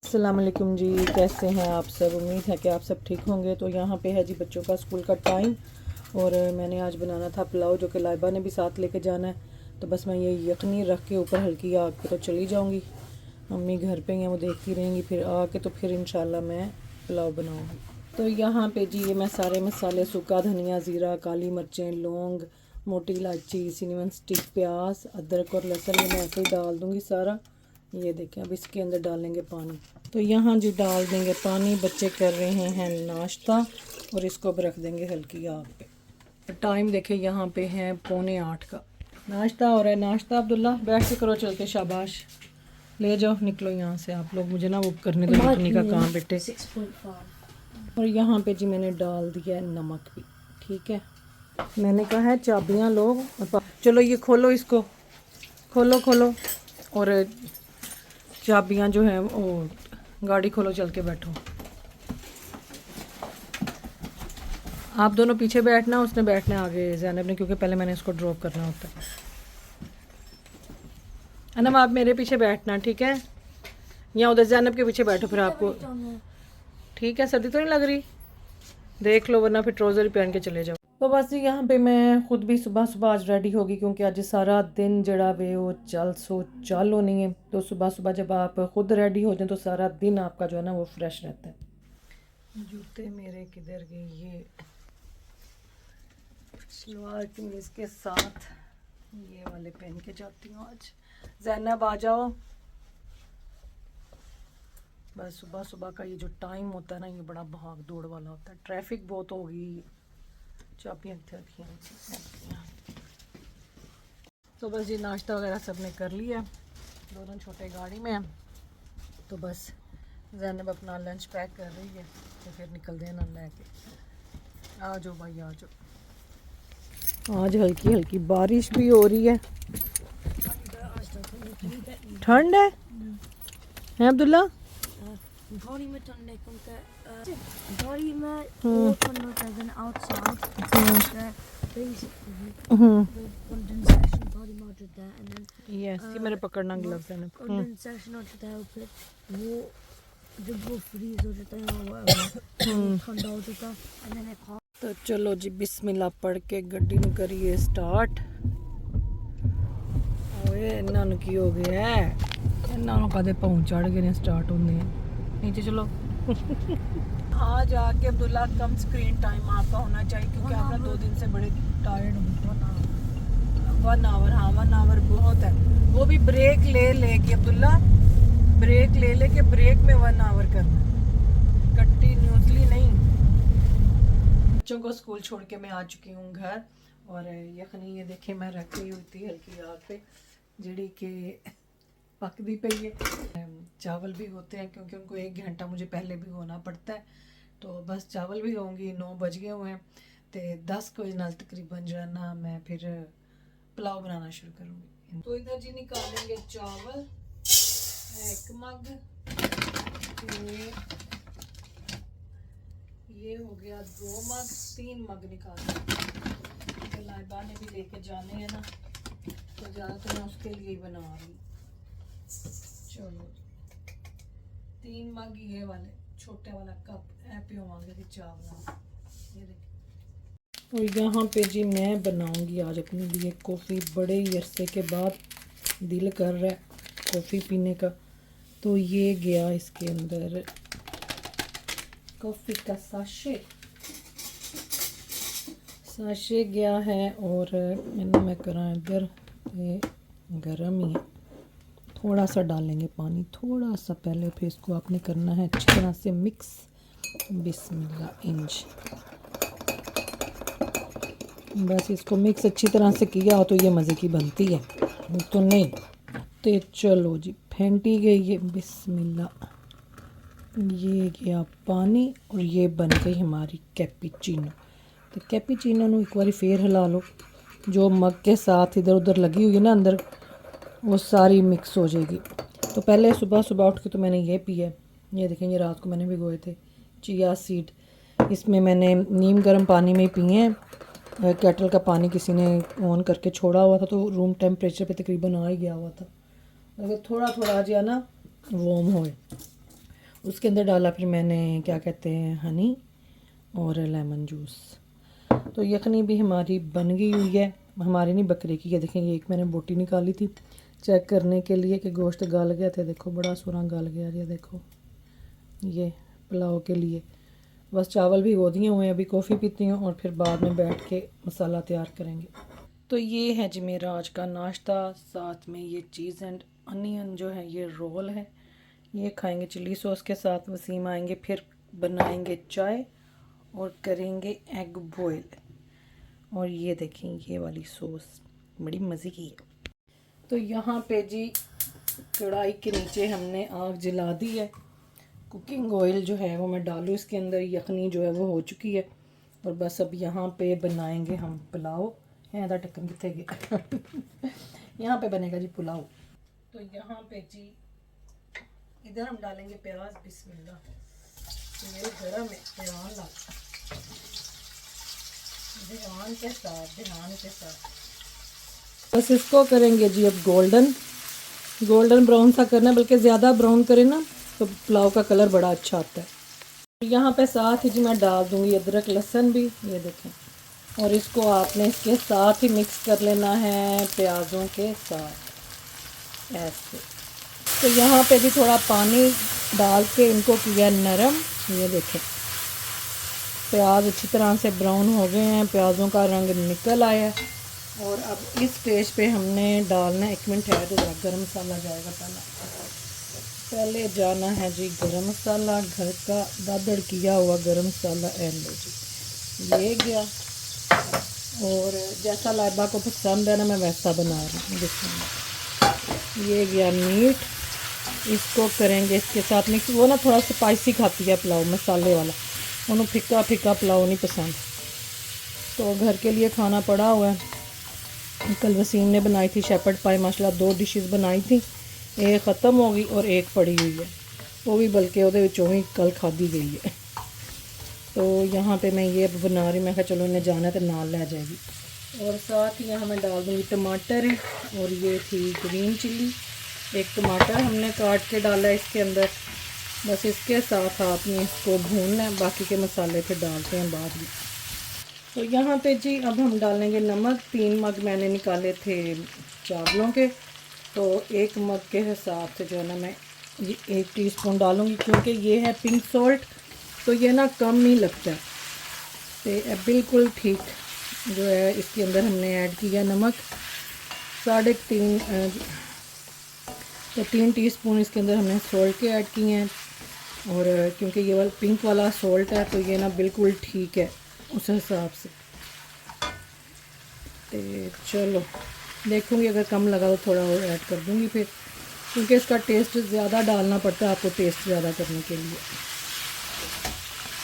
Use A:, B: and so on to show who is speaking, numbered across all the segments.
A: अस्सलाम वालेकुम जी, कैसे हैं आप सब। उम्मीद है कि आप सब ठीक होंगे। तो यहाँ पे है जी बच्चों का स्कूल का टाइम और मैंने आज बनाना था पुलाव, जो कि लाइबा ने भी साथ लेके जाना है। तो बस मैं ये यखनी रख के ऊपर हल्की आग पे तो चली जाऊँगी। मम्मी घर पे हैं, वो देखती रहेंगी, फिर आके तो फिर इंशाल्लाह मैं पुलाव बनाऊँगी। तो यहाँ पे जी ये मैं सारे मसाले, सूखा धनिया, ज़ीरा, काली मिर्चें, लौंग, मोटी इलायची, सिनेमन स्टिक, प्याज, अदरक और लहसुन ये मैं ऐसे ही डाल दूँगी सारा। ये देखें, अब इसके अंदर डालेंगे पानी। तो यहाँ जी डाल देंगे पानी। बच्चे कर रहे हैं नाश्ता और इसको अब रख देंगे हल्की आग पे। टाइम देखें, यहाँ पे है 7:45 का। नाश्ता हो रहा है। नाश्ता अब्दुल्ला बैठ के करो, चल के शाबाश। ले जाओ, निकलो यहाँ से आप लोग, मुझे ना वो करने दो यखनी का काम बेटे। 6.5। और यहाँ पे जी मैंने डाल दिया है नमक भी, ठीक है। मैंने कहा है चाबियाँ लो, चलो ये खोलो, इसको खोलो खोलो, और चाबियाँ जो हैं वो गाड़ी खोलो, चल के बैठो। आप दोनों पीछे बैठना, उसने बैठना है आगे ज़ैनब ने, क्योंकि पहले मैंने इसको ड्रॉप करना होता है। अनम आप मेरे पीछे बैठना, ठीक है, या उधर ज़ैनब के पीछे बैठो फिर आपको, ठीक है। सर्दी तो नहीं लग रही, देख लो, वरना फिर ट्राउज़र ही पहन के चले जाओ। तो बस यहाँ पे मैं खुद भी सुबह सुबह आज रेडी होगी, क्योंकि आज सारा दिन जड़ा वे वो चल होनी है। तो सुबह सुबह जब आप खुद रेडी हो जाए तो सारा दिन आपका जो है ना वो फ्रेश रहता है। जूते मेरे किधर गए, ये सलवार कमीज के साथ ये वाले पहन के जाती हूँ आज। ज़ैनब आ जाओ। बस सुबह सुबह का ये जो टाइम होता है ना, ये बड़ा भाग दौड़ वाला होता है। ट्रैफिक बहुत होगी। चाबियाँ रखी हैं। तो बस जी नाश्ता वगैरह सब ने कर लिया, दोनों छोटे गाड़ी में हैं। तो बस ज़ैनब अपना लंच पैक कर रही है, तो फिर निकल देना लेके। आ जाओ भाई आ जाओ। आज हल्की हल्की बारिश भी हो रही है। ठंड है अब्दुल्ला?
B: गाड़ी में ठंड है, क्योंकि गाड़ी में और ठंड होता है आउटसाइड। कंडेंसेशन गाड़ी में होता है, एंड देन
A: यस, ये मेरे पकड़ना ग्लव्स है ना।
B: कंडेंसेशन होता है, फिर वो जब वो फ्रीज हो जाता है वो ठंडा हो जाता है, एंड देन
A: तो चलो जी बिस्मिल्लाह पढ़ के गड्डी में करिए स्टार्ट। ओए इन्ना नु की हो गया है, इन्ना नु कदे पहुंच चढ़ गए ने स्टार्ट होने। नीचे चलो। आज आके अब्दुल्ला कम स्क्रीन टाइम आपका होना चाहिए, क्योंकि आप ना 2 दिन से बड़े टायर्ड हो। 1 आवर, हाँ 1 आवर बहुत है। वो भी ब्रेक ले के अब्दुल्ला, ब्रेक ले के ब्रेक में 1 आवर करना, कंटिन्यूसली नहीं। बच्चों को स्कूल छोड़ के मैं आ चुकी हूँ घर, और यखनी ये देखे मैं रखी हुई थी हल्की आग पे, जड़ी के पकदी पे ये चावल भी होते हैं, क्योंकि उनको 1 घंटा मुझे पहले भी होना पड़ता है। तो बस चावल भी होंगी। 9 बज गए हुए हैं, तो 10 बजे नाल तकरीबन जो है ना मैं फिर पुलाव बनाना शुरू करूँगी। तो इधर जी निकालेंगे चावल 1 मग, ये हो गया 2 मग, 3 मग निकालेंगे। लाइबा ने भी लेके जाने हैं ना, तो ज़्यादा तो मैं उसके लिए ही बना रही हूँ। चलो 3 मग ये वाले छोटे वाला कप ऐ पियोवांगे थी चावल। ये देखिए। और यहाँ पे जी मैं बनाऊंगी आज अपने लिए कॉफ़ी। बड़े ही अरसे के बाद दिल कर रहा है कॉफ़ी पीने का, तो ये गया इसके अंदर कॉफ़ी का साशे गया है, और मैं करा इधर गरम ही है। थोड़ा सा डालेंगे पानी, थोड़ा सा पहले, फिर इसको आपने करना है अच्छी तरह से मिक्स। बिस्मिल्लाह इंज, बस इसको मिक्स अच्छी तरह से किया हो तो ये मज़े की बनती है, तो नहीं। तो चलो जी फेंटी गई है, बिस्मिल्लाह। ये गया पानी, और ये बन गई हमारी कैपेचिनो। तो कैपेचिनो नू एक बार फिर हिला लो। जो मग के साथ इधर उधर लगी हुई है ना अंदर, वो सारी मिक्स हो जाएगी। तो पहले सुबह सुबह उठ के तो मैंने ये पिया। ये देखें, ये रात को मैंने भिगोए थे चिया सीड। इसमें मैंने नीम गर्म पानी में पिए हैं। केटल का पानी किसी ने ऑन करके छोड़ा हुआ था, तो रूम टेम्परेचर पे तकरीबन आ ही गया हुआ था। अगर थोड़ा थोड़ा जो है ना वार्म होए। उसके अंदर डाला फिर मैंने क्या कहते हैं हनी और लेमन जूस। तो यखनी भी हमारी बन गई हुई है, हमारी नहीं बकरे की है। देखें ये एक मैंने बोटी निकाली थी चेक करने के लिए कि गोश्त गल गया था। देखो बड़ा सोना गल गया, ये देखो ये पुलाव के लिए। बस चावल भी गो दिए हुए हैं, अभी कॉफ़ी पीती हूँ और फिर बाद में बैठ के मसाला तैयार करेंगे। तो ये है जी मेरा आज का नाश्ता, साथ में ये चीज़ एंड अनियन जो है ये रोल है, ये खाएंगे चिली सॉस के साथ। वसीम आएंगे फिर बनाएंगे चाय और करेंगे एग बॉयल। और ये देखें ये वाली सॉस बड़ी मज़े की है। तो यहाँ पे जी कढ़ाई के नीचे हमने आग जला दी है। कुकिंग ऑयल जो है वो मैं डालूँ इसके अंदर। यखनी जो है वो हो चुकी है और बस अब यहाँ पे बनाएंगे हम पुलाव। है ढक्कन कितने गया यहाँ पे बनेगा जी पुलाव। तो यहाँ पे जी इधर हम डालेंगे प्याज। बिस्मिल्लाह, तो ये गरम है, ध्यान लगा, ध्यान के साथ बस इसको करेंगे जी अब गोल्डन ब्राउन सा करना है, बल्कि ज़्यादा ब्राउन करें ना तो पुलाव का कलर बड़ा अच्छा आता है। यहाँ पे साथ ही जी मैं डाल दूँगी अदरक लहसुन भी, ये देखें। और इसको आपने इसके साथ ही मिक्स कर लेना है प्याज़ों के साथ ऐसे। तो यहाँ पे भी थोड़ा पानी डाल के इनको किया नरम। ये देखें प्याज अच्छी तरह से ब्राउन हो गए हैं, प्याज़ों का रंग निकल आया है। और अब इस स्टेज पे हमने डालना है, 1 मिनट है तो गरम मसाला जाएगा पहले जाना है जी गरम मसाला, घर का दादड़ किया हुआ गरम मसाला। लो जी ये गया। और जैसा लाइबा को पसंद है ना मैं वैसा बना रही हूँ। देखिए ये गया मीट, इसको करेंगे इसके साथ मिक्स। वो ना थोड़ा स्पाइसी खाती है पुलाव मसाले वाला, उन्हें फीका फीका पुलाव नहीं पसंद, तो घर के लिए खाना पड़ा हुआ है। कल वसीम ने बनाई थी शेपर्ड पाई, माशाल्लाह 2 डिशेस बनाई थी, एक ख़त्म हो गई और एक पड़ी हुई है, वो भी बल्कि ਉਹਦੇ ਵਿੱਚੋਂ ही कल खाधी गई है। तो यहाँ पे मैं ये बना रही, मैं कहा चलो इन्हें जाना तो नाल ले जाएगी। और साथ ही यहाँ मैं डाल दूँगी टमाटर है, और ये थी ग्रीन चिल्ली, एक टमाटर हमने काट के डाला इसके अंदर। बस इसके साथ आपने इसको भूनना है, बाकी के मसाले फिर डालते हैं बाद में। तो यहाँ पे जी अब हम डालेंगे नमक। 3 मग मैंने निकाले थे चावलों के, तो 1 मग के हिसाब से जो है ना मैं ये 1 टीस्पून डालूँगी, क्योंकि ये है पिंक सॉल्ट तो ये ना कम नहीं लगता है। तो बिल्कुल ठीक जो है इसके अंदर हमने ऐड किया नमक 3.5 तो 3 टीस्पून इसके अंदर हमने सॉल्ट के ऐड किए हैं। और क्योंकि ये वाला पिंक वाला सॉल्ट है तो ये ना बिल्कुल ठीक है उस हिसाब से। तो चलो देखूँगी, अगर कम लगा तो थोड़ा और ऐड कर दूँगी फिर, क्योंकि इसका टेस्ट ज़्यादा डालना पड़ता है आपको टेस्ट ज़्यादा करने के लिए।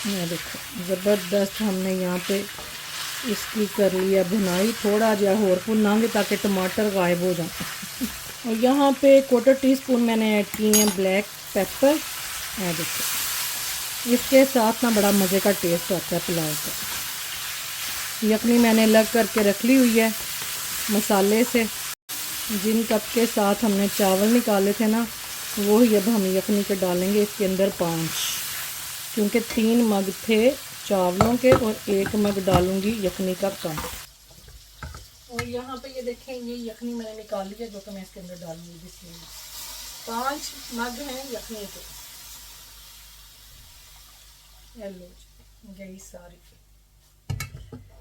A: ये देखो ज़बरदस्त हमने यहाँ पे इसकी कर लिया भुनाई, थोड़ा जहा होर भुनांगे ताकि टमाटर गायब हो जाए। और यहाँ पे 1/4 टीस्पून मैंने ऐड किए हैं ब्लैक पेपर। ये देखो इसके साथ ना बड़ा मज़े का टेस्ट आता है पुलाव का। यखनी मैंने अलग करके रख ली हुई है मसाले से। जिन कप के साथ हमने चावल निकाले थे ना वो ही अब हम यखनी के डालेंगे इसके अंदर 5, क्योंकि 3 मग थे चावलों के और 1 मग डालूंगी यखनी का कम। और यहाँ पे ये देखें ये यखनी मैंने निकाली है जो कि मैं इसके अंदर डालूंगी। इसमें 5 मग हैं यखनी के। लो गई सारी।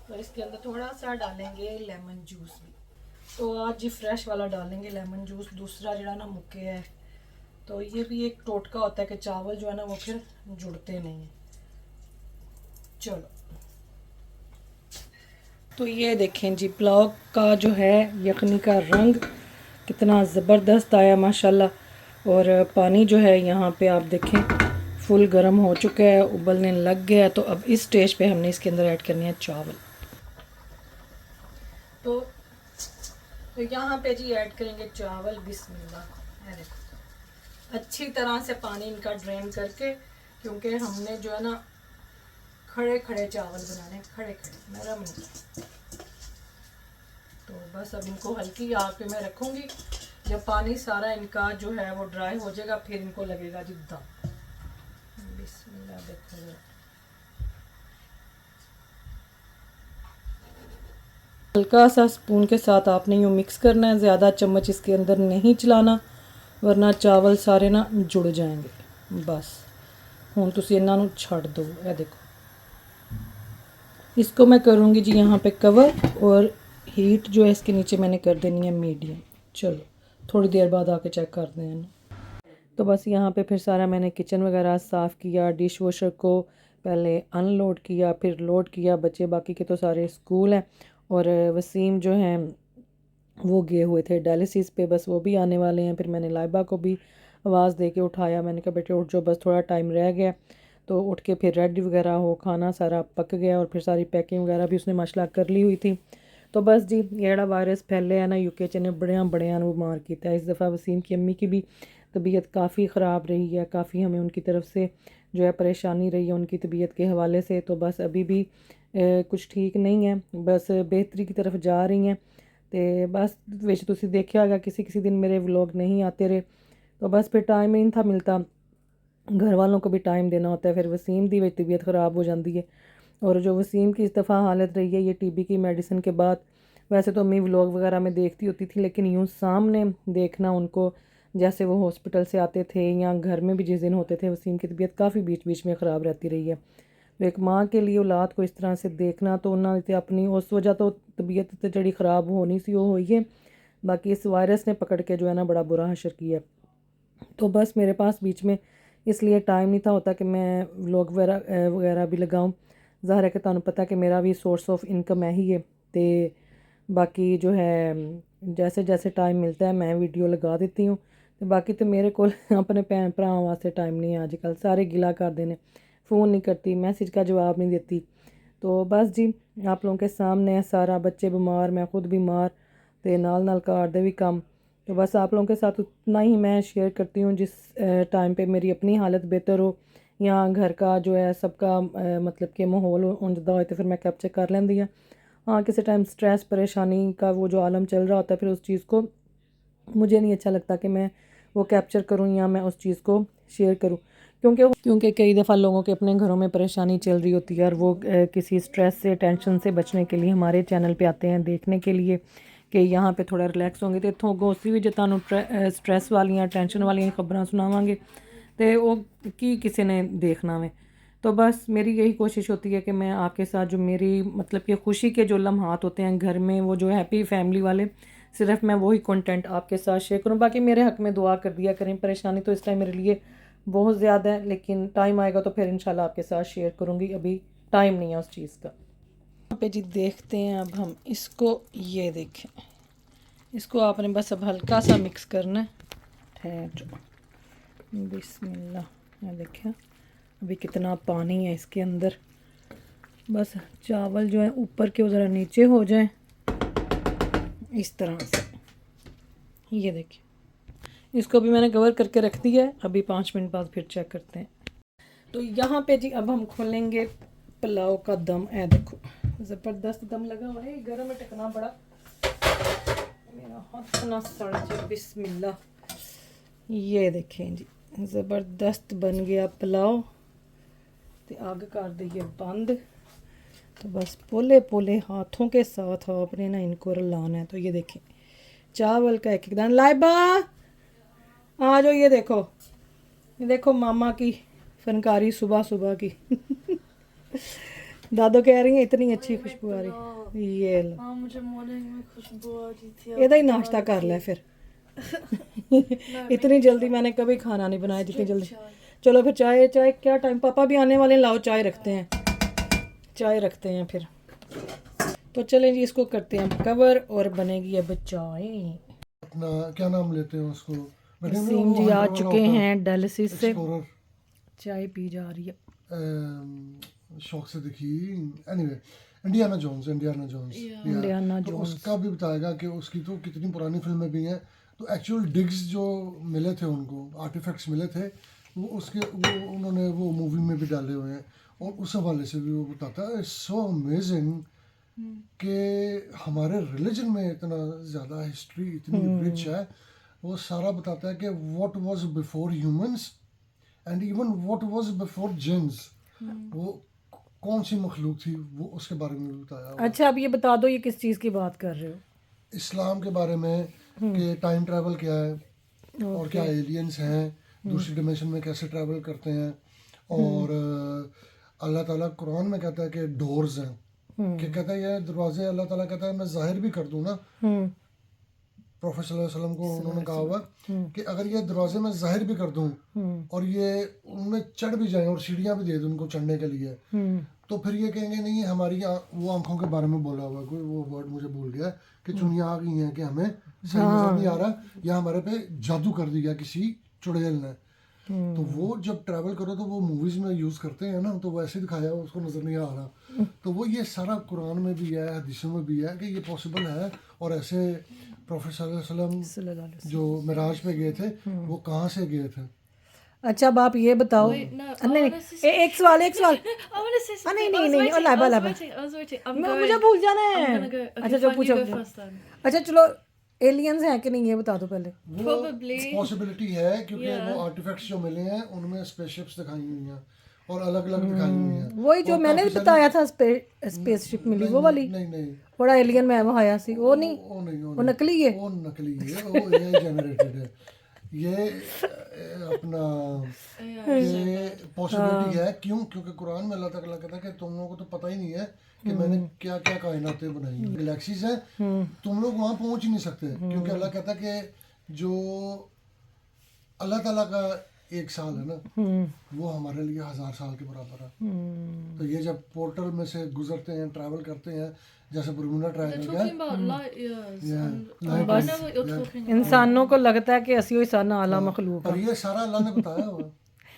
A: तो इसके अंदर थोड़ा सा डालेंगे लेमन जूस भी। तो आज जी फ्रेश वाला डालेंगे लेमन जूस, दूसरा जड़ा ना मुक्के है। तो ये भी एक टोटका होता है कि चावल जो है ना वो फिर जुड़ते नहीं हैं। चलो तो ये देखें जी पुलाव का जो है यखनी का रंग कितना ज़बरदस्त आया माशाल्लाह। और पानी जो है यहाँ पे आप देखें फुल गर्म हो चुका है, उबलने लग गया। तो अब इस स्टेज पे हमने इसके अंदर ऐड करनी है चावल। तो यहाँ पे जी ऐड करेंगे चावल। बिस्मिल्लाह। अच्छी तरह से पानी इनका ड्रेन करके, क्योंकि हमने जो है ना खड़े खड़े चावल बनाने, खड़े खड़े नरम नहीं। तो बस अब इनको हल्की आग पे मैं रखूँगी। जब पानी सारा इनका जो है वो ड्राई हो जाएगा फिर इनको लगेगा जी दम। बिस्मिल्लाह देखो। हल्का सा स्पून के साथ आपने यूँ मिक्स करना है, ज़्यादा चम्मच इसके अंदर नहीं चलाना वरना चावल सारे ना जुड़ जाएंगे। बस हुण तुसीं इन्हां नूं छड्ड दो। ये देखो, इसको मैं करूँगी जी यहाँ पे कवर, और हीट जो है इसके नीचे मैंने कर देनी है मीडियम। चलो थोड़ी देर बाद आके चेक करते हैं। तो बस यहाँ पे फिर सारा मैंने किचन वगैरह साफ़ किया, डिश वॉशर को पहले अनलोड किया फिर लोड किया। बच्चे बाकी के तो सारे स्कूल हैं, और वसीम जो हैं वो गए हुए थे डायलिसिस पे, बस वो भी आने वाले हैं। फिर मैंने लाइबा को भी आवाज़ दे के उठाया, मैंने कहा बेटे उठ जाओ, बस थोड़ा टाइम रह गया। तो उठ के फिर रेडी वगैरह हो, खाना सारा पक गया, और फिर सारी पैकिंग वगैरह भी उसने माशाल्लाह कर ली हुई थी। तो बस जी जेड़ा वायरस फैले है ना यूके च ने बड़ियां बीमार किया है। इस दफ़ा वसीम की अम्मी की भी तबीयत काफ़ी ख़राब रही है, काफ़ी हमें उनकी तरफ से जो है परेशानी रही है उनकी तबीयत के हवाले से। तो बस अभी भी कुछ ठीक नहीं है, बस बेहतरी की तरफ जा रही हैं। तो बस विच तुसी देखिया होगा किसी किसी दिन मेरे व्लॉग नहीं आते रहे, तो बस फिर टाइम ही नहीं था मिलता, घर वालों को भी टाइम देना होता है। फिर वसीम की तबीयत ख़राब हो जाती है, और जो वसीम की इस दफ़ा हालत रही है ये टीबी की मेडिसिन के बाद। वैसे तो अम्मी व्लॉग वगैरह में देखती होती थी, लेकिन यूँ सामने देखना उनको, जैसे वो हॉस्पिटल से आते थे या घर में भी जिस दिन होते थे, वसीम की तबीयत काफ़ी बीच बीच में ख़राब रहती रही है। तो एक माँ के लिए औलाद को इस तरह से देखना, तो उन्होंने अपनी उस वजह तो तबीयत तो जड़ी ख़राब होनी सी वो हुई है, बाकी इस वायरस ने पकड़ के जो है ना बड़ा बुरा हशर किया। तो बस मेरे पास बीच में इसलिए टाइम नहीं था होता कि मैं व्लॉग वगैरह भी लगाऊं। ज़ाहिर है कि तुहानू पता कि मेरा भी सोर्स ऑफ इनकम है ही है। तो बाकी जो है जैसे जैसे टाइम मिलता है मैं वीडियो लगा देती हूँ। तो बाकी तो मेरे को अपने भैन भरावां वास्ते टाइम नहीं है अजकल, सारे गिला करते हैं, फ़ोन नहीं करती, मैसेज का जवाब नहीं देती। तो बस जी आप लोगों के सामने है सारा, बच्चे बीमार, मैं खुद बीमार, तो नाल नाल घर दे भी काम। तो बस आप लोगों के साथ उतना ही मैं शेयर करती हूँ जिस टाइम पे मेरी अपनी हालत बेहतर हो, या घर का जो है सबका मतलब कि माहौल उंजदा हो, तो फिर मैं कैप्चर कर लेंदी हाँ। हाँ किसी टाइम स्ट्रेस परेशानी का वो जो आलम चल रहा होता है, फिर उस चीज़ को मुझे नहीं अच्छा लगता कि मैं वो कैप्चर करूँ या मैं उस चीज़ को शेयर करूँ, क्योंकि कई दफ़ा लोगों के अपने घरों में परेशानी चल रही होती है, और वो किसी स्ट्रेस से टेंशन से बचने के लिए हमारे चैनल पे आते हैं देखने के लिए कि यहाँ पे थोड़ा रिलैक्स होंगे। तो इत्थों गोसी भी जो तुहानू स्ट्रेस वालियां टेंशन वालियां खबरां सुनावांगे तो वो की किसी ने देखना वे। तो बस मेरी यही कोशिश होती है कि मैं आपके साथ जो मेरी मतलब कि खुशी के जो लम्हात होते हैं घर में, वो जो हैप्पी फैमिली वाले, सिर्फ मैं वही कंटेंट आपके साथ शेयर करूं। बाकी मेरे हक़ में दुआ कर दिया करें। परेशानी तो इस टाइम मेरे लिए बहुत ज़्यादा है, लेकिन टाइम आएगा तो फिर इंशाल्लाह आपके साथ शेयर करूँगी, अभी टाइम नहीं है उस चीज़ का। यहाँ पे जी देखते हैं अब हम इसको, ये देखें इसको आपने बस अब हल्का सा मिक्स करना है। ठहर जाओ, बिस्मिल्लाह। ये देखें अभी कितना पानी है इसके अंदर, बस चावल जो है ऊपर के ज़रा नीचे हो जाए इस तरह से। ये देखिए इसको भी मैंने कवर करके रख दिया है, अभी 5 मिनट बाद फिर चेक करते हैं। तो यहाँ पे जी अब हम खोलेंगे पुलाव का दम। ऐ देखो ज़बरदस्त दम लगा हुआ है, गर्म में टिकना बड़ा, मेरा हाथ ना सड़ जाए। बिस्मिल्लाह। ये देखें जी ज़बरदस्त बन गया पुलाव। तो आग कर दिए बंद। तो बस पोले पोले हाथों के साथ आपने ना इनको रलाना है। तो ये देखें चावल का एक एक दाना। लाइबा आ जाओ, ये देखो मामा की फनकारी सुबह सुबह की। दादो कह रही है इतनी अच्छी खुशबू आ रही। ये लो,
B: हाँ मुझे मॉर्निंग में खुशबू आ रही थी।
A: ਇਹਦਾ ਹੀ नाश्ता कर ले फिर। इतनी जल्दी मैंने कभी खाना नहीं बनाया जितनी जल्दी। चलो फिर चाय, चाय क्या टाइम, पापा भी आने वाले हैं, लाओ चाय रखते हैं, चाय रखते हैं फिर। तो चलें जी इसको करते हैं कवर और बनेगी अब चाय।
C: अपना क्या नाम लेते हैं उसको,
A: वसीम जी आ चुके हैं डायलिसिस से, चाय पी जा रही है।
C: शौक से देखी। एनीवे इंडियाना जोन्स
A: इंडियाना
C: तो
A: जोन्स।
C: उसका भी बताएगा कि उसकी तो कितनी पुरानी फिल्में भी हैं। तो एक्चुअल डिग्स जो मिले थे उनको, आर्टिफैक्ट्स मिले थे, वो उन्होंने वो मूवी में भी डाले हुए हैं, और उस हवाले से भी वो बताता है। इट्स सो अमेजिंग कि हमारे रिलीजन में इतना ज़्यादा हिस्ट्री इतनी रिच है। वो सारा बताता है कि what was before humans and even what was before jeans, वो कौन सी मखलूक थी, वो उसके बारे में भी बताया हुआ है।
A: अच्छा अब ये बता दो ये किस चीज़ की बात कर रहे हो?
C: इस्लाम के बारे में कि टाइम ट्रैवल क्या है और क्या एलियंस हैं, दूसरी डिमेंशन में कैसे ट्रैवल करते हैं, और अल्लाह ताला कुरान में कहता है कि डोर्स हैं, कि कहता है ये दरवाजे, अल्लाह ताला कहता है मैं जाहिर भी कर दूं ना,
A: हम्म
C: प्रोफेट सल्लल्लाहु अलैहि वसल्लम को उन्होंने कहा हुआ कि अगर ये दरवाजे मैं जाहिर भी कर दूं और ये उनमें चढ़ भी जाएं और सीढ़ियां भी दे दूं उनको चढ़ने के लिए, तो फिर ये कहेंगे नहीं हमारी वो आंखों के बारे में बोला हुआ है, कोई वो वर्ड मुझे भूल गया कि चुनिया आ गई हैं कि हमें सही नजर नहीं आ रहा, या हमारे पे जादू कर दिया किसी चुड़ैल ने। तो वो जब ट्रैवल करो तो वो मूवीज में यूज करते हैं ना, तो वैसे दिखाया हुआ उसको नजर नहीं आ रहा। तो वो ये सारा कुरान में भी है, हदीसों में भी है कि ये पॉसिबल है। और ऐसे प्रोफेट सल्लल्लाहु अलैहि वसल्लम जो मिराज पे गए थे वो कहाँ से गए थे?
A: अच्छा अब आप ये बताओ।
B: Wait, no, I
A: नहीं
B: wanna
A: नहीं
B: say
A: एक सवाल
B: I want to say something.
A: नहीं,
B: I was
A: नहीं,
B: waiting,
A: Laiba,
B: I was
A: Laiba.
B: waiting, I was waiting. I'm
A: मुझे
B: going.
A: भूल जाना है।
B: I'm gonna go. Okay,
A: अच्छा जो
B: fine,
A: पूछो
B: you go first then.
A: अच्छा चलो एलियंस हैं कि नहीं ये बता दो पहले।
C: वो
B: Probably.
C: पॉसिबिलिटी है क्योंकि
B: Yeah.
C: वो आर्टिफैक्ट्स जो मिले हैं उनमें स्पेसशिप्स दिखाई हुई हैं और अलग अलग दिखाई हुई हैं।
A: वही जो
C: और
A: मैंने
C: काफी
A: बताया
C: सारी-
A: था स्पेसशिप मिली
C: नहीं,
A: वो वाली,
C: नहीं नहीं
A: बड़ा एलियन में वो आया सी, वो नहीं,
C: वो नहीं
A: वो नकली है।
C: वो नकली है, वो एआई जनरेटेड है ये अपना कि पॉसिबिलिटी है। क्यों? क्योंकि कुरान में अल्लाह ताला कहता है कि तुम लोगों को तो पता ही नहीं है कि मैंने क्या क्या कायनातें बनाई हैं, गैलेक्सीज हैं, तुम लोग वहां पहुंच ही नहीं सकते। क्योंकि अल्लाह कहता है कि जो अल्लाह ताला का एक साल है ना वो हमारे लिए 1000 साल के बराबर है। तो ये जब पोर्टल में से गुजरते हैं, ट्रैवल करते हैं, जैसे बर्मुडा
B: They're
C: ट्रायंगल
B: talking
C: है,
B: about light years.
C: Yeah,
B: And
C: light
B: I
C: years,
B: know what you're
C: yeah.
B: talking about.
A: इंसानों को लगता है कि असली ही साना आला मखलूक
C: पर
A: है,
C: ये सारा अल्लाह ने बताया हुआ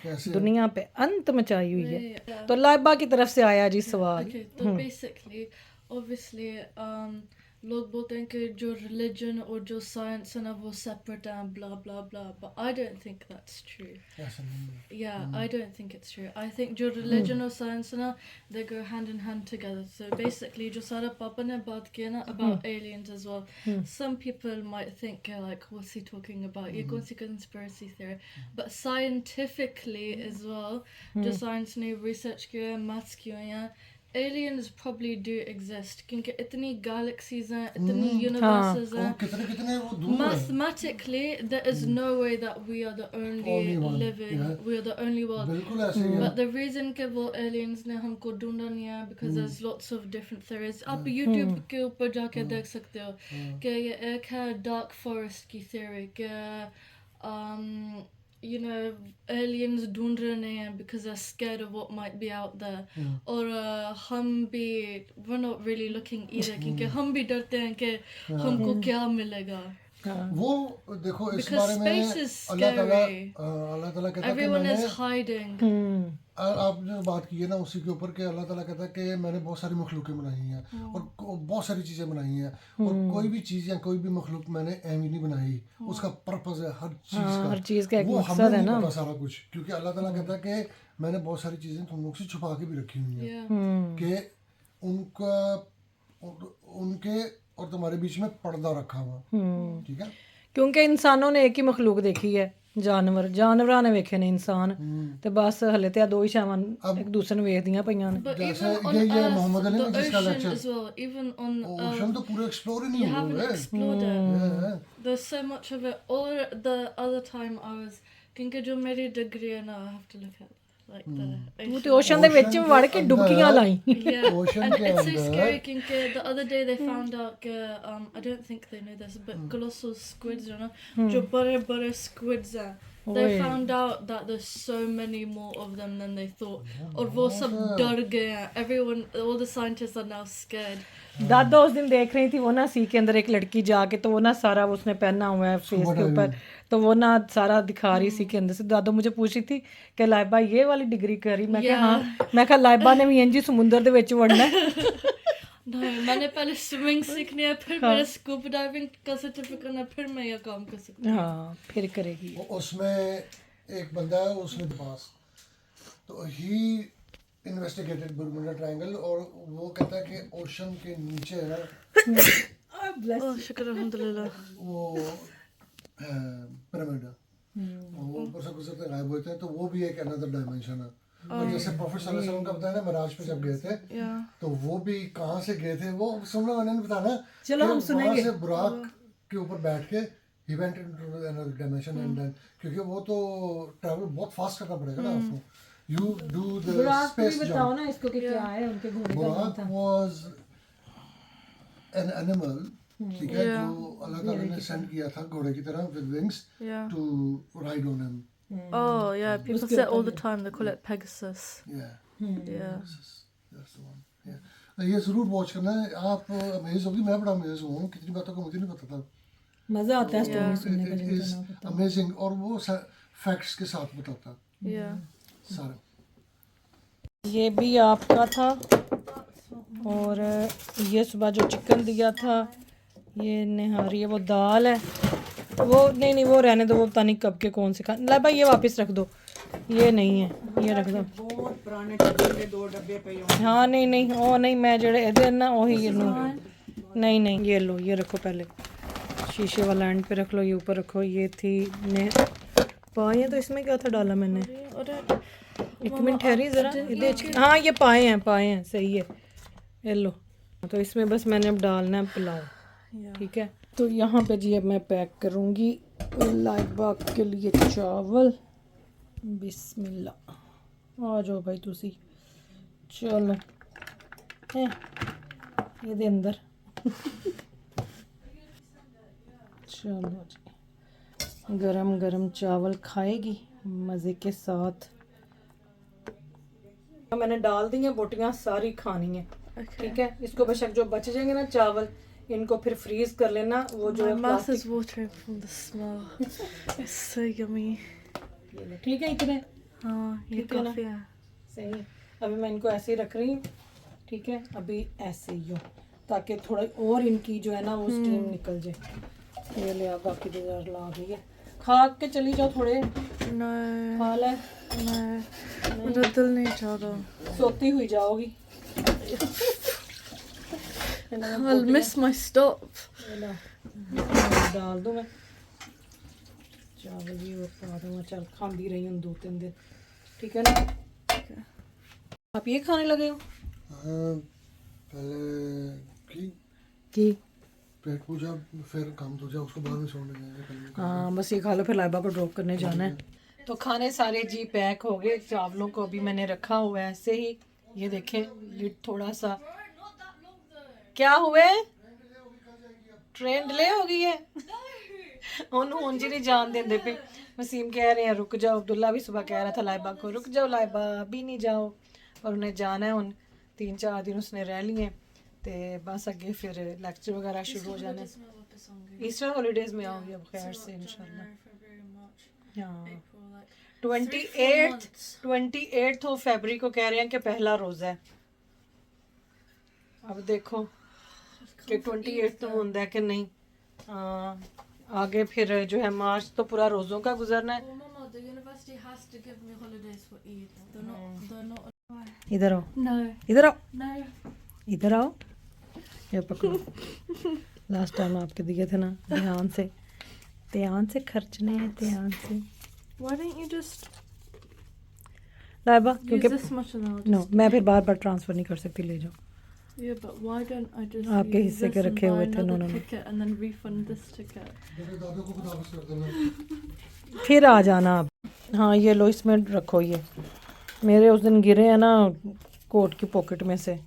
C: कैसे है।
A: दुनिया पे अंत मचाई हुई है।
B: Yeah.
A: तो लाइबा की तरफ से आया जी सवाल।
B: Okay, so basically, obviously, लोग बोलते हैं कि जो religion और जो science है ना वो separate हैं, blah blah blah. But I don't think that's true.
C: ऐसा नहीं है।
B: Yeah, I don't think it's true. I think जो religion और science है ना, they go hand in hand together. So basically, जो सारा पापा ने बात किया ना about aliens as well. Some people might think like, what's he talking about? ये कौन सी conspiracy theory? But scientifically as well, जो science ने research किया है, maths किया है, aliens probably do exist क्योंकि इतनी galaxies हैं, इतनी universes
C: और
B: हैं.
C: कितने कितने वो दूर है।
B: Mathematically, there is no way that we are the only
C: Only one,
B: living.
C: yeah.
B: We are the only world.
C: बिल्कुल ऐसे ही है।
B: But the reason कि वो aliens ने हमको ढूंढा नहीं है because there's lots of different theories. आप YouTube के ऊपर जाके देख सकते हो कि ये एक है dark forest की theory कि you know aliens ढूंढ रहे हैं because they're scared of what might be out there. और हम भी we're not really looking either क्योंकि हम भी डरते हैं कि हमको क्या मिलेगा.
C: वो देखो इस
B: Because
C: बारे में
B: space is
C: अल्लाह ताला
B: scary.
C: अल्लाह ताला कहता है कि
B: Everyone
C: मैंने
B: is hiding.
C: आपने जो बात की है ना उसी के ऊपर कि अल्लाह ताला कहता है कि मैंने बहुत सारी मखलूकें बनाई हैं और बहुत सारी चीज़ें बनाई हैं और कोई भी चीज़ या कोई भी मखलूक मैंने एम ही नहीं बनाई, उसका पर्पस है हर चीज़ का,
A: हर चीज़ का एक
C: वो
A: मकसद
C: हमें
A: है
C: नहीं
A: ना।
C: पता सारा कुछ, क्योंकि अल्लाह ताला कहता है कि मैंने बहुत सारी चीज़ें तुम लोग से छुपा के भी रखी हुई हैं
B: Yeah.
C: कि उनके और तुम्हारे बीच में पर्दा रखा हुआ, ठीक है।
A: क्योंकि इंसानों ने एक ही मखलूक देखी है, जानवरां ने वेखे ने इंसान ते बस हले ते दो ही शावां एक दूसरे ਨੂੰ ਵੇਖਦੀਆਂ ਪਈਆਂ ਨੇ।
B: But
C: जैसे
B: even on
C: ये
B: Earth,
C: मोहम्मद अली
B: the
C: ने जिसका
B: ocean
C: lecture,
B: as well, even on
C: ocean तो पूरे एक्सप्लोर ही
B: you
C: नहीं
B: haven't
C: हुए
B: explored it.
C: हैं।
B: There's so much of it. Or the other time I was क्योंकि जो मेरी degree है ना, I have to look at like the
A: ਤੂੰ ਤੇ
B: ocean.
A: ਓਸ਼ਨ ਦੇ ਵਿੱਚ ਵੜ ਕੇ ਡੁਬਕੀਆਂ ਲਾਈ।
B: Yeah,
C: Ocean
B: and
C: के
B: it's so
C: अंदर-
B: scary क्योंकि the other day they found out I don't think they know this, but colossal squids, you know, जो बड़े squids हैं. They
A: ओए।
B: found out that there's so many more of them than they thought. और वो सब डर गए हैं. Everyone, all the scientists are now scared.
A: दादा उस दिन देख रही थी वो ना सी के अंदर एक लड़की जाके तो वो ना सारा उसने पहना हुआ है फेस के ऊपर, तो वो ना सारा दिखा रही सी के अंदर से। दादो मुझे पूछ रही थी कि लाइबा ये वाली डिग्री करी, मैं कहा हाँ, मैं कहा लाइबा ने भी इंजी समुंदर दे विच वड़ना है।
B: नहीं, मैंने पहले स्विमिंग सीखनी है, फिर मेरा स्कूबा डाइविंग का सर्टिफिकेट है, फिर मैं ये काम कर सकती हूँ.
A: हाँ फिर करेगी।
C: उसमें एक बंदा है उसने पास, तो ही इन्वेस्टिगेटेड बर्मुडा ट्रायंगल और वो कहता है कि ओशन के नीचे है ना
B: ओह शुक्र अल्हम्दुलिल्लाह.
C: वो पिरामिड, वो ऊपर से गुजरते गायब होते हैं, तो वो भी एक अनदर डायमेंशन है। और जैसे प्रॉफिट सल्लल्लाहु अलैहि वसल्लम का बताया ना, मिराज पे जब गए थे,
B: Yeah.
C: तो वो भी कहाँ से गए थे, वो सुन लो, मैंने बताया
A: चलो हम सुनेंगे।
C: से बुराक के ऊपर बैठ के he went into another dimension and then, क्योंकि वो तो ट्रैवल बहुत फास्ट करना पड़ेगा ना आपको, you do the
A: बुराक को भी
C: space
A: बताओ
C: jump।
A: ना इसको कि क्या है उनके घोड़े का नाम
C: बुराक
A: था।
C: was an animal, ठीक है,
B: Yeah.
C: जो अल्लाह ताला ने सेंड किया था घोड़े की तरह with wings
B: Yeah.
C: to ride on him।
B: Oh, yeah. People
A: उसके
B: say it all
A: ऊपर
B: the time. They call it Pegasus.
C: Yeah,
B: Yeah.
C: that's the one। Yeah, ये जरूर वॉच करना है, आप अमेज होगी, मैं बड़ा अमेज हुआ हूँ, कितनी बातों को मुझे नहीं पता था।
A: मजा आता है स्टोरी
B: Yeah.
A: सुनने का
C: It
A: जिनका
C: is
A: ना पता।
C: amazing, और वो फैक्ट्स के साथ बताता
B: Yeah.
C: सारे।
A: ये भी आपका था, और ये सुबह जो चिकन दिया था, ये निहारी है, वो दाल है, वो नहीं वो रहने दो, वो पता नहीं कब के कौन से खा। ला भाई ये वापस रख दो, ये नहीं है, ये रख दो।
D: बहुत पुराने डब्बे में 2 डब्बे पे हो।
A: हाँ नहीं ओ नहीं, मैं जड़े इधर ना वही ये लो, नहीं ये लो, ये रखो पहले, शीशे वाला एंड पे रख लो, ये ऊपर रखो। ये थी ने पाए, तो इसमें क्या था डाला मैंने, एक मिनट ठहरी जरा, हाँ ये पाए हैं, सही है, ये लो। तो इसमें बस मैंने अब डालना है पुलाव, ठीक है। तो यहाँ पे जी अब मैं पैक करूँगी लाइबा के लिए चावल। बिस्मिल्लाह, आ जाओ भाई तुसी, चलो है ये दे अंदर। चलो जी, गरम गरम चावल खाएगी मज़े के साथ। मैंने डाल दी हैं बोटियाँ, सारी खानी है, ठीक है। इसको बेशक जो बच जाएंगे ना चावल, इनको फिर फ्रीज कर लेना, वो जो
B: My
A: है
B: mouth
A: plastic-
B: is watering from the smell. It's so yummy.
A: ठीक है इतने
B: हाँ, ये
A: ठीक है ना?
B: काफी है.
A: सही है। अभी मैं इनको ऐसे ही रख रही हूँ, ठीक है, अभी ऐसे ही हो, ताकि थोड़ा और इनकी जो है ना वो स्टीम निकल जाए। ये ले, आप बाकी तो यार ला गई है, खा के चली जाओ, थोड़े
B: No,
A: खा ले,
B: no. मेरा दिल नहीं चाह रहा.
A: सोती हुई जाओगी।
B: I'll miss my stop.
A: ये लो, डाल दूँ मैं चावल, भी वो पा दूँ, चल खाती रही हूँ 2-3 दिन, ठीक है ना। आप ये खाने लगे हो
C: पहले
A: कि
C: पेट पूजा, फिर काम दूजा, उसको बाद में छोड़ने जाएंगे।
A: हाँ बस ये खा लो, फिर लाइबा को ड्रॉप करने जाना है। तो खाने सारे जी पैक हो गए, चावलों को अभी मैंने रखा हुआ है ऐसे ही। ये देखें लिड थोड़ा सा, क्या हुए, ट्रेन डिले हो गई है। उन्होंने जी नहीं जान देंदे पे, वसीम कह रहे हैं रुक जाओ, अब्दुल्ला भी सुबह कह रहा था लाइबा को रुक जाओ लाइबा, अभी नहीं जाओ, और उन्हें जाना है। उन 3-4 दिन उसने रह लिए, तो बस अगे फिर लेक्चर वगैरह शुरू हो जाने। ईस्टर हॉलीडेज में आओगे अब खैर से इंशाल्लाह। हाँ 28 ऑफ फरवरी को कह रहे हैं कि पहला रोज़ा है। अब देखो कि 28 तो होता है कि नहीं। आगे फिर जो है मार्च तो पूरा रोज़ों का गुजरना है।
B: Well, Mama, the university has to give me holidays for Eid. They're not.
A: इधर आओ,
B: No,
A: इधर आओ,
B: no.
A: इधर आओ, ये पकड़ो। लास्ट टाइम आपके दिए थे ना, ध्यान से खर्चने हैं, ध्यान से।
B: Why don't you just
A: Laiba
B: use
A: क्योंकि
B: this much and I'll just...
A: no, मैं फिर बार बार ट्रांसफ़र नहीं कर सकती, ले जाओ।
B: Yeah, but why don't I just
A: आपके
B: use
A: हिस्से
B: this
A: के
B: and
A: रखे
B: buy
A: हुए थे,
B: another
A: no.
B: ticket and then refund this ticket?
C: मेरे दादू को भी वापस कर देना।
A: फिर आ जाना आप। हाँ ये लो, इसमें रखो। ये मेरे उस दिन गिरे हैं ना कोट की पॉकेट में से।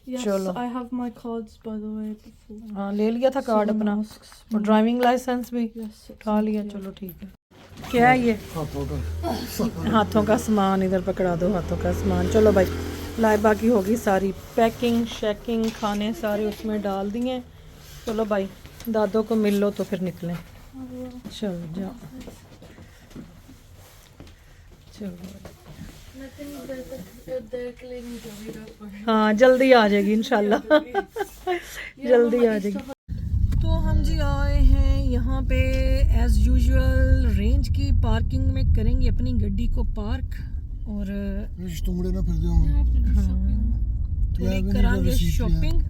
B: Yes,
A: चलो।
B: I have my cards by the way before.
A: हाँ ले लिया था कार्ड
B: Someone
A: अपना,
B: asks
A: और
B: me.
A: ड्राइविंग लाइसेंस भी
B: Yes, it's
A: उठा लिया।
B: yeah.
A: चलो ठीक है। क्या है ये, हाथों का सामान, इधर पकड़ा दो हाथों का सामान। चलो भाई, लाइबा की होगी सारी पैकिंग शैकिंग, खाने सारे उसमें डाल दिए। चलो भाई, दादों को मिल लो तो फिर निकलें। चलो जाओ, चलो। हाँ जल्दी आ जाएगी इंशाल्लाह, जल्दी आ जाएगी। तो हम जी आए हैं यहाँ पे एज़ यूजुअल रेंज की पार्किंग में, करेंगे अपनी गाड़ी को पार्क, और
C: तुमड़े ना फिर दो
A: थोड़ी करांगे शॉपिंग।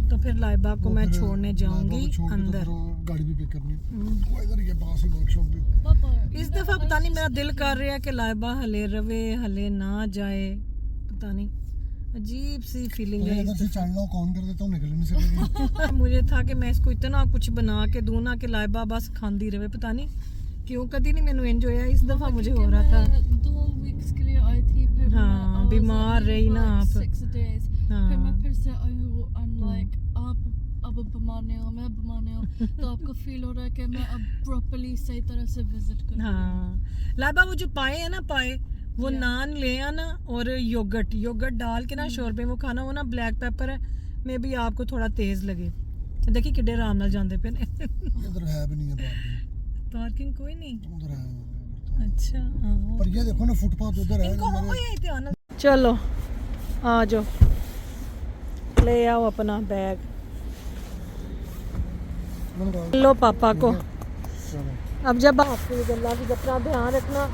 A: तो फिर लाइबा को
C: वो
A: मैं
C: फिर
A: छोड़ने
C: लाइबा को
A: जाऊंगी
C: छोड़ के तो
A: अंदर।
C: फिर वो गाड़ी भी पिक करनी, वो इधर ही है पास ही वर्कशॉप भी।
B: Papa,
A: इस दफा पता नहीं मेरा दिल कर रहा है कि लाइबा हले रवे हले ना जाए, पता नहीं अजीब सी फीलिंग है
C: इधर
A: इस
C: से चढ़ लो, कौन कर देता हूँ, निकल ही नहीं सकेगी।
A: दफा। मुझे था कि मैं इसको इतना कुछ बना के दूं ना कि लाइबा बस खांदी रहे, पता नहीं क्यों कभी नहीं मैंने एंजॉय है, इस दफा मुझे हो रहा था।
B: 2 weeks के लिए आई थी, फिर
A: हाँ,
B: मैं
A: बीमार रही ना आप।
B: 6 days,
A: हाँ।
B: फिर मैं फिर से आई हूँ and like आप अब बीमार नहीं हो, मैं बीमार नहीं हूँ, तो आपको फील हो रहा है कि मैं अब प्रॉपर्ली सही तरह से विजिट कर रही हूँ।
A: हाँ लाइबा वो जो पाए है ना, पाए वो नान ले आना और योगर्ट डाल के ना शोरबे में खाना, वो ना ब्लैक पेपर है, मे भी आपको थोड़ा तेज लगे। देखिए किड्डे आराम नाल जांदे पे ने।
C: इधर है भी नहीं है
A: पार्किंग कोई नहीं।
C: उधर है,
A: अच्छा हाँ।
C: पर ये देखो ना फुटपाथ उधर है।
A: इनको ओए ध्यान नाल। चलो आ जाओ, ले आओ अपना बैग, लो पापा को। अब जब आपकी अल्लाह की अपना ध्यान रखना,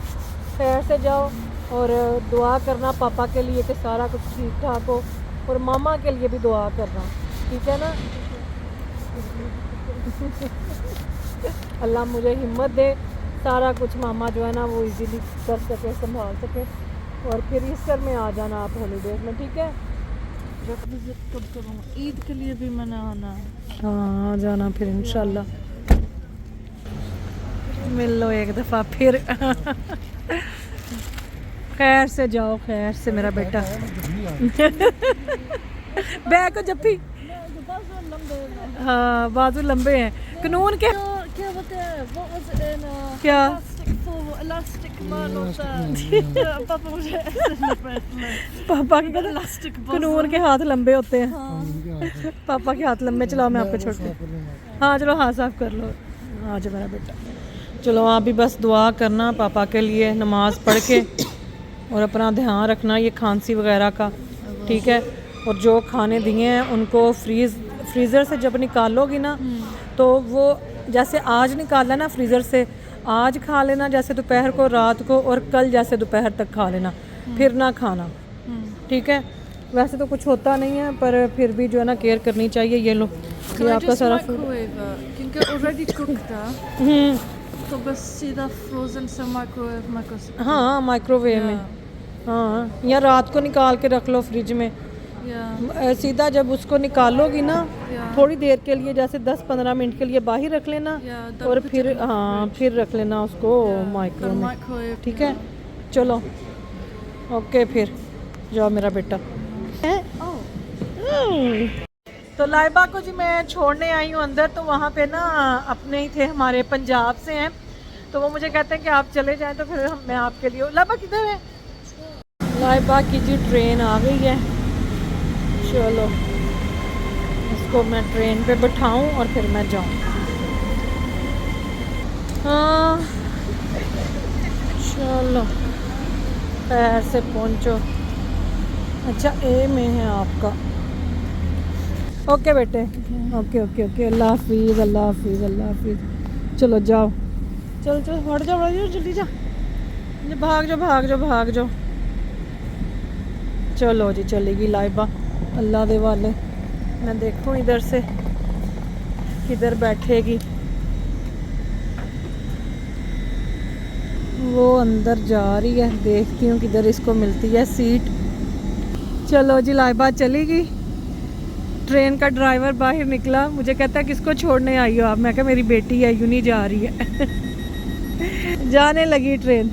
A: खैर से जाओ और दुआ करना पापा के लिए कि सारा कुछ ठीक ठाक हो, और मामा के लिए भी दुआ करना, ठीक है ना। अल्लाह मुझे हिम्मत दे, सारा कुछ मामा जो है ना वो इजीली कर सके, संभाल सके, और फिर ईस्टर में आ जाना आप हॉलीडेज में, ठीक है।
B: जब विजिट कब करूँ, ईद के लिए भी मैंने आना है।
A: हाँ आ जाना फिर इंशाल्लाह, मिल लो एक दफ़ा फिर। खैर से जाओ, खैर से मेरा बेटा। बैग को जप्पी, हाँ बाजू लंबे हैं कानून के।
B: क्या बताया, what was it in
A: क्या
B: plastic for elastic man होता है। पापा मुझे ऐसे लग रहा है,
A: पापा के
B: elastic
A: कानून के हाथ लंबे होते हैं। पापा के हाथ लंबे, चलाओ मैं आपको छोड़ के। हाँ चलो हाँ साफ कर लो, आ जाओ मेरा बेटा। चलो आप भी बस दुआ करना पापा के लिए, नमाज पढ़ के, और अपना ध्यान रखना ये खांसी वगैरह का, ठीक है। और जो खाने दिए हैं उनको फ्रीज़र से जब निकालोगी ना, तो वो जैसे आज निकाला ना फ्रीज़र से, आज खा लेना जैसे दोपहर को, रात को, और कल जैसे दोपहर तक खा लेना, फिर ना खाना, ठीक है। वैसे तो कुछ होता नहीं है, पर फिर भी जो है ना केयर करनी चाहिए। ये लो ये आपका सारा फूड,
B: क्योंकि ऑलरेडी कुक्ड है, तो बस सीधा फ्रोजन से माइक्रोवेव में कर सकते
A: हाँ माइक्रोवेव में, हाँ या रात को निकाल के रख लो फ्रिज में।
B: हैं।
A: सीधा जब उसको निकालोगी ना,
B: Yeah.
A: थोड़ी देर के लिए जैसे 10-15 मिनट के लिए बाहर रख लेना,
B: Yeah,
A: और
B: put
A: फिर
B: it in the
A: हाँ फिर रख लेना उसको माइक्रो में,
B: माइक्रोवेव,
A: ठीक है। चलो ओके फिर जाओ मेरा बेटा। तो लाइबा को जी मैं छोड़ने आई हूँ अंदर, तो वहाँ पे ना अपने ही थे, हमारे पंजाब से हैं, तो वो मुझे कहते हैं कि आप चले जाएं, तो फिर मैं आपके लिए। लाइबा किधर है? लाइबा की जी ट्रेन आ गई है, चलो इसको मैं ट्रेन पे बिठाऊं और फिर मैं जाऊं। हाँ चलो खैर से पहुंचो। अच्छा ए में है आपका, ओके बेटे, ओके ओके ओके, अल्लाह हाफिज़ अल्लाह हाफिज़ अल्लाह हाफिज़। चलो जाओ, चल चल हट जाओ जल्दी जा, भाग जाओ भाग जाओ भाग जाओ। चलो जी चलेगी लाइबा अल्लाह दे वाले। मैं देखूं इधर से किधर बैठेगी, वो अंदर जा रही है, देखती हूँ किधर इसको मिलती है सीट। चलो जी लाइबा चली गई। ट्रेन का ड्राइवर बाहर निकला, मुझे कहता है किसको छोड़ने आई हो आप? मैं कहा मेरी बेटी है, यूं नहीं जा रही है। जाने लगी ट्रेन।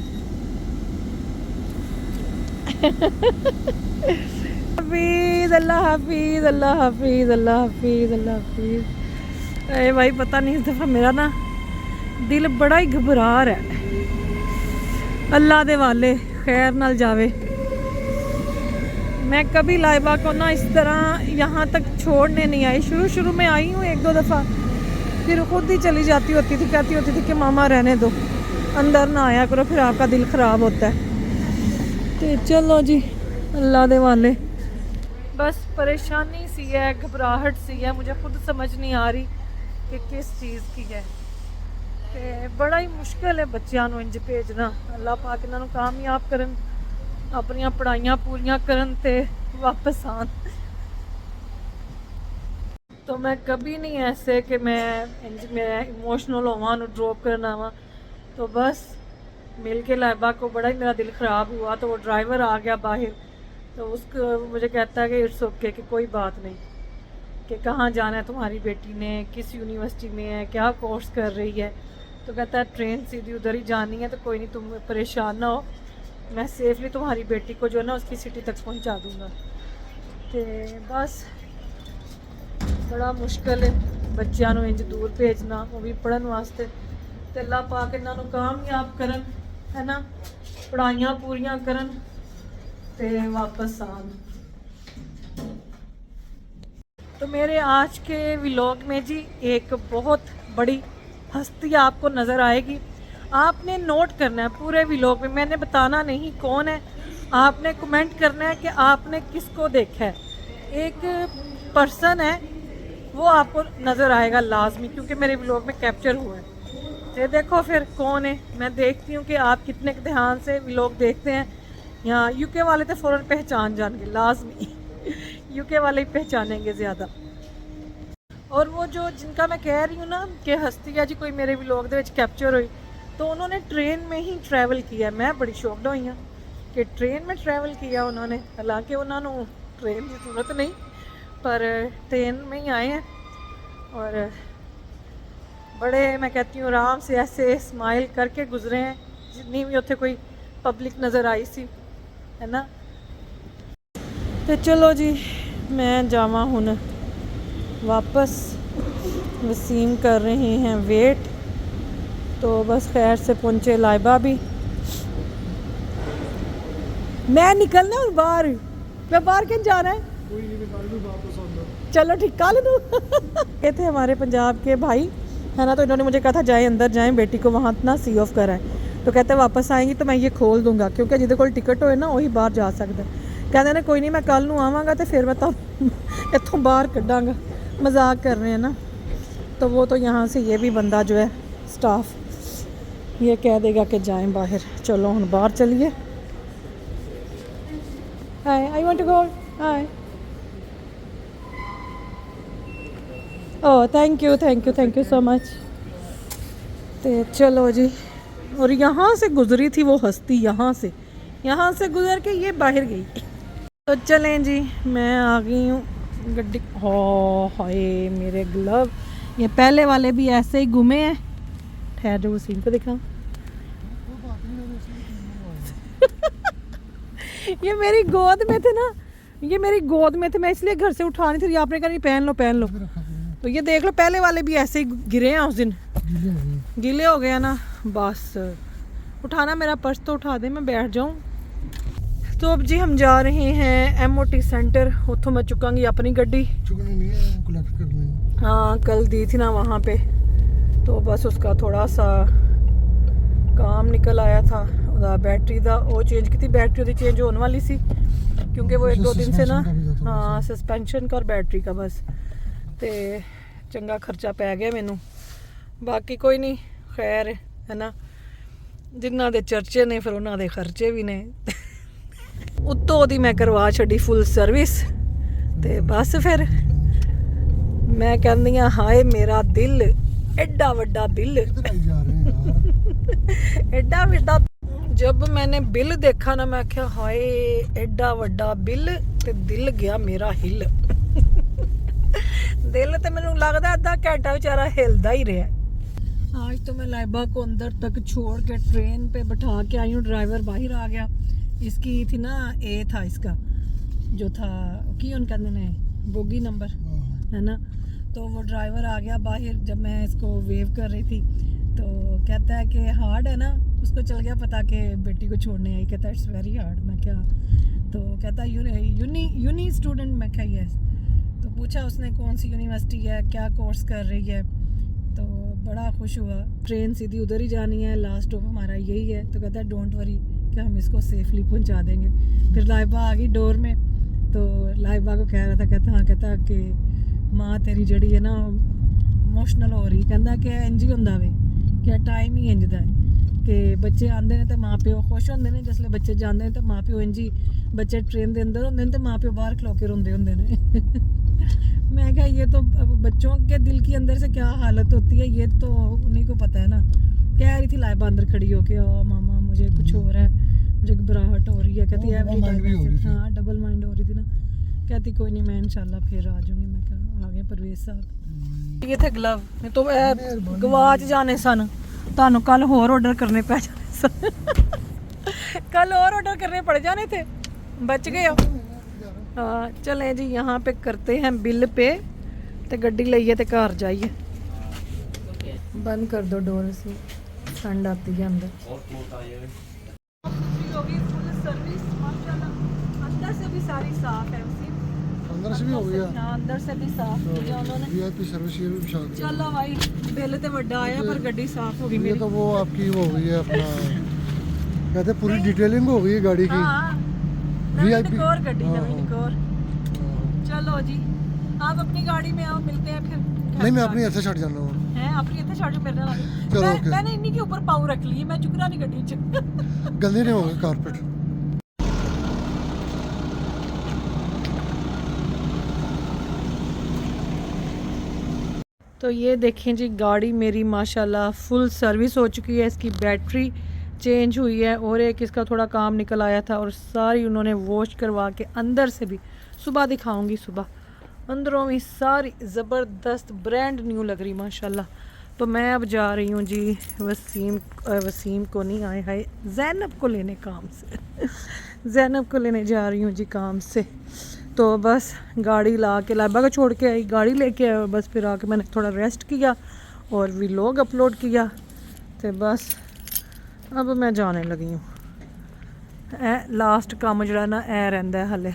A: हाफिज़ अल्लाह हाफिज़ अल्लाह हाफिज़ अल्लाह हाफिज़ अल्लाह हाफिज़। अरे भाई पता नहीं इस दफ़ा मेरा ना दिल बड़ा ही घबरा रहा है। अल्लाह दे वाले खैर नाल जावे। मैं कभी लाइबा को ना इस तरह यहाँ तक छोड़ने नहीं आई। शुरू में आई हूँ 1-2 दफ़ा, फिर खुद ही चली जाती होती थी, कहती होती थी कि मामा रहने दो, अंदर ना आया करो, फिर आपका दिल ख़राब होता है। तो चलो जी अल्लाह दे वाले, बस परेशानी सी है, घबराहट सी है, मुझे खुद समझ नहीं आ रही कि किस चीज़ की है। ते बड़ा ही मुश्किल है बच्चों को इंज भेजना। अल्लाह पाक इन्हों कामयाब करन, अपनियां पढ़ाइयां पूरियां करन ते वापस आन। तो मैं कभी नहीं ऐसे कि मैं इमोशनल होवा ड्रॉप करना आवा। तो बस मिल के लाइबा को बड़ा ही मेरा दिल ख़राब हुआ। तो वो ड्राइवर आ गया बाहर, तो उसको मुझे कहता है कि इट्स ओके, कि कोई बात नहीं, कि कहाँ जाना है तुम्हारी बेटी ने, किस यूनिवर्सिटी में है, क्या कोर्स कर रही है। तो कहता है ट्रेन सीधी उधर ही जानी है, तो कोई नहीं, तुम परेशान ना हो, मैं सेफली तुम्हारी बेटी को जो है ना उसकी सिटी तक पहुंचा दूंगा। तो बस बड़ा मुश्किल है बच्चों को इंज दूर भेजना, वो भी पढ़न वास्ते। तो अल्लाह पाक इन्हों कामयाब करन, है ना, पढ़ाइयाँ पूरियाँ करन ते वापस आन। तो मेरे आज के व्लॉग में जी एक बहुत बड़ी हस्ती आपको नज़र आएगी। आपने नोट करना है पूरे व्लॉग में, मैंने बताना नहीं कौन है, आपने कमेंट करना है कि आपने किसको देखा है। एक पर्सन है वो आपको नज़र आएगा लाजमी, क्योंकि मेरे व्लॉग में कैप्चर हुआ है। ये देखो फिर कौन है, मैं देखती हूँ कि आप कितने ध्यान से व्लॉग देखते हैं। यहाँ यूके वाले तो फ़ौरन पहचान जाएंगे लाजमी यूके वाले ही पहचानेंगे ज़्यादा। और वो जो जिनका मैं कह रही हूँ ना कि हस्ती है जी कोई मेरे व्लॉग दे विच कैप्चर हुई, तो उन्होंने ट्रेन में ही ट्रैवल किया। मैं बड़ी शॉक्ड हुई हाँ कि ट्रेन में ट्रैवल किया उन्होंने, हालांकि उन्होंने ट्रेन की ज़रूरत नहीं, पर ट्रेन में ही आए हैं। और बड़े मैं कहती हूँ आराम से ऐसे स्माइल करके गुजरे हैं, जितनी भी उत्थे कोई पब्लिक नज़र आई सी, है ना। तो चलो जी मैं जावा हुन वापस, वसीम कर रहे हैं वेट। तो बस खैर से पहुँचे लाइबा भी। मैं निकलना हूँ बाहर, मैं बाहर क्यों जाना है, चलो ठीक कल दो ये थे हमारे पंजाब के भाई, है ना। तो इन्होंने मुझे कहा था जाए अंदर जाएं, बेटी को वहाँ ना सी ऑफ कराएं। तो कहते वापस आएंगी तो मैं ये खोल दूंगा, क्योंकि जिदे कोल टिकट होए ना वही बाहर जा सकता। कहते ने कोई नहीं मैं कल नूं आवांगा तो फिर मैं तो इत्थों बाहर कड्डांगा। मजाक कर रहे हैं ना। तो वो तो यहाँ से ये भी बंदा जो है स्टाफ ये कह देगा कि जाएं बाहर। चलो हम बाहर चलिए। Hi I want to go, hi, oh thank you so much. तो चलो जी, और यहाँ से गुजरी थी वो हस्ती, यहाँ से गुजर के ये बाहर गई। तो चलें जी, मैं आ गई हूँ गड्डी। हो हाय मेरे ग्लव, ये पहले वाले भी ऐसे ही घूमे हैं। ठहर जो सीन को दिखा ये मेरी गोद में थे ना, ये मेरी गोद में थे, मैं इसलिए घर से उठा नहीं थी। आपने कहा नहीं पहन लो। तो ये देख लो पहले वाले भी ऐसे ही गिरे हैं उस दिन, गीले हो गया ना। बस उठाना, मेरा पर्स तो उठा दे, मैं बैठ जाऊं। तो अब जी हम जा रहे हैं MOT सेंटर, उतों मैं चुकांगी अपनी गड्डी। हाँ कल दी थी ना वहाँ पे, तो बस उसका थोड़ा सा काम निकल आया था। बैटरी का वो चेंज की थी, बैटरी उसकी चेंज होने वाली सी, क्योंकि वो 1-2 दिन से ना, हाँ सस्पेंशन का और बैटरी का बस। तो चंगा खर्चा पै गया मैनू। बाकी कोई नहीं, खैर है ना, जिन्हों के चर्चे ने फिर उन्होंने दे खर्चे भी ने उत्तों दी मैं करवा छड़ी फुल सर्विस। तो बस फिर मैं कहनी हाय मेरा दिल, एडा वड्डा बिल एडा वड्डा। जब मैंने बिल देखा ना मैं क्या हाय एडा वड्डा बिल, ते दिल गया मेरा हिल दिल तो मैनू लगता अद्धा घंटा बेचारा हिलदा ही रहा। आज तो मैं लाइबा को अंदर तक छोड़ के ट्रेन पे बैठा के आई हूँ। ड्राइवर बाहर आ गया, इसकी थी ना ए था इसका जो था की उन कहते ने बोगी नंबर, है ना। तो वो ड्राइवर आ गया बाहर जब मैं इसको वेव कर रही थी। तो कहता है कि हार्ड है ना, उसको चल गया पता कि बेटी को छोड़ने आई। कहता है इट्स वेरी हार्ड। मैं क्या, तो कहता यूनी स्टूडेंट। मैं क्या यस। तो पूछा उसने कौन सी यूनिवर्सिटी है, क्या कोर्स कर रही है। तो बड़ा खुश हुआ, ट्रेन सीधी उधर ही जानी है, लास्ट स्टॉप हमारा यही है। तो कहता है डोंट वरी कि हम इसको सेफली पहुंचा देंगे। फिर लाइबा आ गई डोर में, तो लाइबा को कह रहा था, कहता हाँ, कहता कि माँ तेरी जड़ी है ना इमोशनल हो रही। कहता कि इंज ही होंदा वे कि टाइम ही इंजदा है कि बच्चे आंदे ने तो माँ प्यो खुश होंदे ने, जिसले बच्चे जाते हैं तो माँ प्यो इंज ही, बच्चे ट्रेन के अंदर होंदे ने तो माँ प्यो बाहर खलो के रोंदे होंदे ने मैं क्या, ये तो अब बच्चों के दिल की अंदर से क्या हालत होती है ये तो उन्हीं को पता है ना। कह रही थी लाइबा अंदर खड़ी होके, ओ मामा मुझे कुछ हो रहा है, मुझे घबराहट हो रही है। कहती है
C: double mind भी हो रही थी।
A: हाँ डबल माइंड हो रही थी ना। कहती कोई नहीं मैं इंशाल्लाह फिर आ जाऊंगी। मैं कहा आ गए परवेज साहब। ये थे ग्लव तो गवाच जाने सन, ਤੁਹਾਨੂੰ ਕੱਲ ਹੋਰ ਆਰਡਰ ਕਰਨੇ ਪੈ ਜਾਣੇ ਸਨ। ਕੱਲ और ऑर्डर करने पड़ जाने थे, बच गए हो। हाँ चलें जी, यहाँ पे करते हैं बिल पे ते गड्डी लइए ते घर जाइए। बंद कर दो डोर से, ठंड आती है अंदर। होगी फुल सर्विस माशाल्लाह, अंदर से भी सारी साफ है उसी,
C: अंदर से भी हो गया।
A: हाँ अंदर से भी साफ किया उन्होंने।
C: वीआईपी सर्विस ये भी बिछा दी।
A: चलो भाई बिल ते वड्डा आया पर गड्डी साफ होगी
C: ये
A: मेरी।
C: तो वो आपकी वो हो गई है अपना, कहते हैं पूरी डिटेलिंग हो गई है गाड़ी की।
A: हाँ नवी
C: VIP
A: डिकोर गड्डी,
C: हाँ,
A: नवी
C: हाँ।
A: डिकोर। चलो जी आप अपनी गाड़ी में आओ, मिलते हैं फिर।
C: नहीं मैं अपनी ऐसे छट जाना हूँ।
A: हैं अपनी इतने छाड़ मेरे नाल
C: चलो,
A: मैं,
C: ओके।
A: मैंने इन्हीं के ऊपर पाँव रख लिए, मैं चुकना नहीं गड्डी च।
C: गंदे नहीं होंगे कारपेट।
A: तो ये देखें जी गाड़ी मेरी माशाल्लाह फुल सर्विस हो चुकी है, इसकी बैटरी चेंज हुई है और एक इसका थोड़ा काम निकल आया था और सारी उन्होंने वॉश करवा के अंदर से भी, सुबह दिखाऊंगी सुबह, अंदरों में सारी ज़बरदस्त ब्रांड न्यू लग रही माशाल्लाह। तो मैं अब जा रही हूँ जी वसीम को नहीं आए है, ज़ैनब को लेने काम से। ज़ैनब को लेने जा रही हूँ जी काम से। तो बस गाड़ी ला के लाइबा को छोड़ के आई, गाड़ी लेके आया और बस फिर आके मैंने थोड़ा रेस्ट किया और व्लॉग अपलोड किया। तो बस अब मैं जाने लगी हूँ। लास्ट काम जड़ा ना ए रहिंदा है हले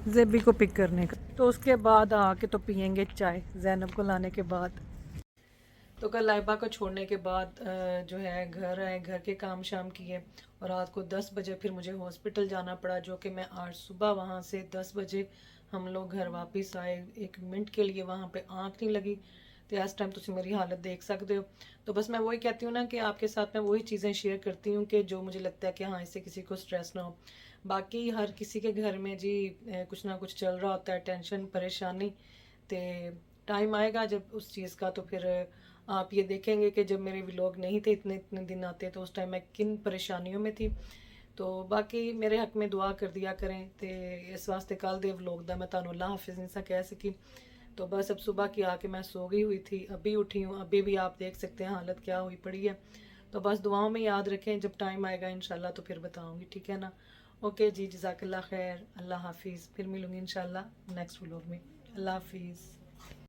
A: ज़ेबी को पिक करने का, तो उसके बाद आके तो पियेंगे चाय ज़ैनब को लाने के बाद। तो कल लाइबा को छोड़ने के बाद जो है घर आए, घर के काम शाम किए और रात को 10 बजे फिर मुझे हॉस्पिटल जाना पड़ा, जो कि मैं आज सुबह वहाँ से 10 बजे हम लोग घर वापस आए। 1 मिनट के लिए वहाँ पे आँख नहीं लगी। तो इस टाइम तुम मेरी हालत देख सकते हो। तो बस मैं वही कहती हूँ ना कि आपके साथ मैं वही चीज़ें शेयर करती हूँ कि जो मुझे लगता है कि हाँ इससे किसी को स्ट्रेस ना हो। बाकी हर किसी के घर में जी कुछ ना कुछ चल रहा होता है, टेंशन परेशानी। तो टाइम आएगा जब उस चीज़ का, तो फिर आप ये देखेंगे कि जब मेरे व्लॉग नहीं थे इतने दिन आते तो उस टाइम मैं किन परेशानियों में थी। तो बाकी मेरे हक में दुआ कर दिया करें। तो इस वास्ते कल दे व्लॉग दा मैं तानू अल्लाह हाफिज़ नहीं सा कह सकी। तो बस अब सुबह की आके मैं सो गई हुई थी, अभी उठी हूँ, अभी भी आप देख सकते हैं हालत क्या हुई पड़ी है। तो बस दुआओं में याद रखें, जब टाइम आएगा इंशाल्लाह तो फिर बताऊँगी, ठीक है ना। ओके जी, जज़ाकल्लाह खैर, अल्लाह हाफिज़। फिर मिलूँगी इंशाल्लाह नेक्स्ट व्लॉग में। अल्लाह हाफिज़।